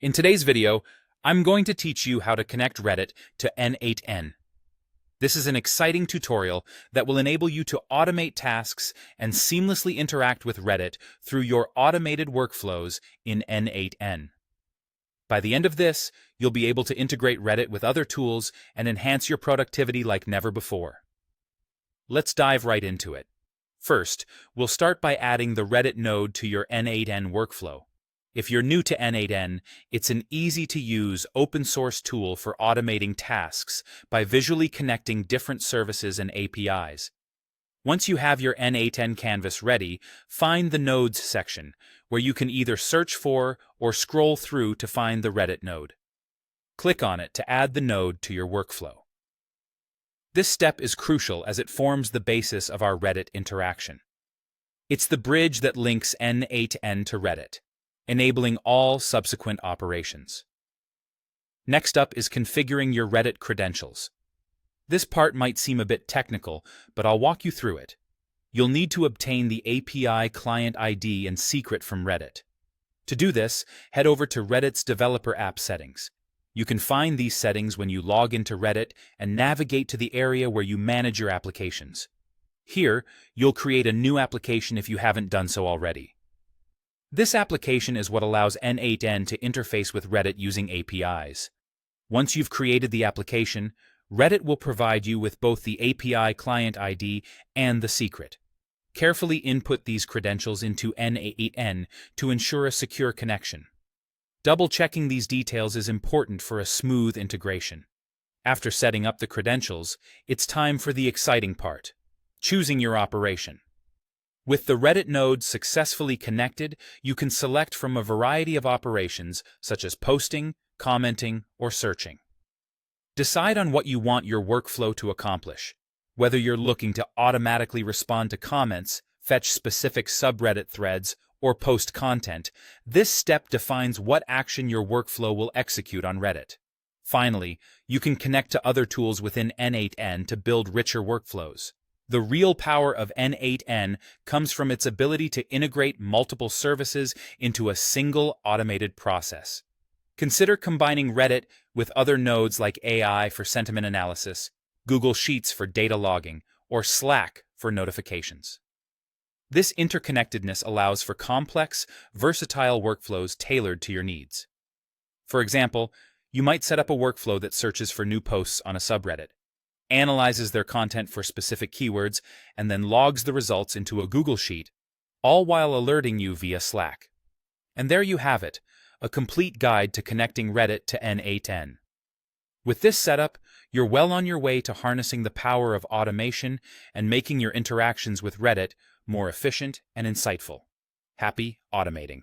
In today's video, I'm going to teach you how to connect Reddit to N8N. This is an exciting tutorial that will enable you to automate tasks and seamlessly interact with Reddit through your automated workflows in N8N. By the end of this, you'll be able to integrate Reddit with other tools and enhance your productivity like never before. Let's dive right into it. First, we'll start by adding the Reddit node to your N8N workflow. If you're new to N8N, it's an easy-to-use open-source tool for automating tasks by visually connecting different services and APIs. Once you have your N8N canvas ready, find the Nodes section, where you can either search for or scroll through to find the Reddit node. Click on it to add the node to your workflow. This step is crucial as it forms the basis of our Reddit interaction. It's the bridge that links N8N to Reddit, enabling all subsequent operations. Next up is configuring your Reddit credentials. This part might seem a bit technical, but I'll walk you through it. You'll need to obtain the API client ID and secret from Reddit. To do this, head over to Reddit's developer app settings. You can find these settings when you log into Reddit and navigate to the area where you manage your applications. Here, you'll create a new application if you haven't done so already. This application is what allows N8N to interface with Reddit using APIs. Once you've created the application, Reddit will provide you with both the API client ID and the secret. Carefully input these credentials into N8N to ensure a secure connection. Double-checking these details is important for a smooth integration. After setting up the credentials, it's time for the exciting part: choosing your operation. With the Reddit node successfully connected, you can select from a variety of operations such as posting, commenting, or searching. Decide on what you want your workflow to accomplish. Whether you're looking to automatically respond to comments, fetch specific subreddit threads, or post content, this step defines what action your workflow will execute on Reddit. Finally, you can connect to other tools within N8N to build richer workflows. The real power of N8N comes from its ability to integrate multiple services into a single automated process. Consider combining Reddit with other nodes like AI for sentiment analysis, Google Sheets for data logging, or Slack for notifications. This interconnectedness allows for complex, versatile workflows tailored to your needs. For example, you might set up a workflow that searches for new posts on a subreddit, analyzes their content for specific keywords, and then logs the results into a Google Sheet, all while alerting you via Slack. And there you have it, a complete guide to connecting Reddit to N8N. With this setup, you're well on your way to harnessing the power of automation and making your interactions with Reddit more efficient and insightful. Happy automating!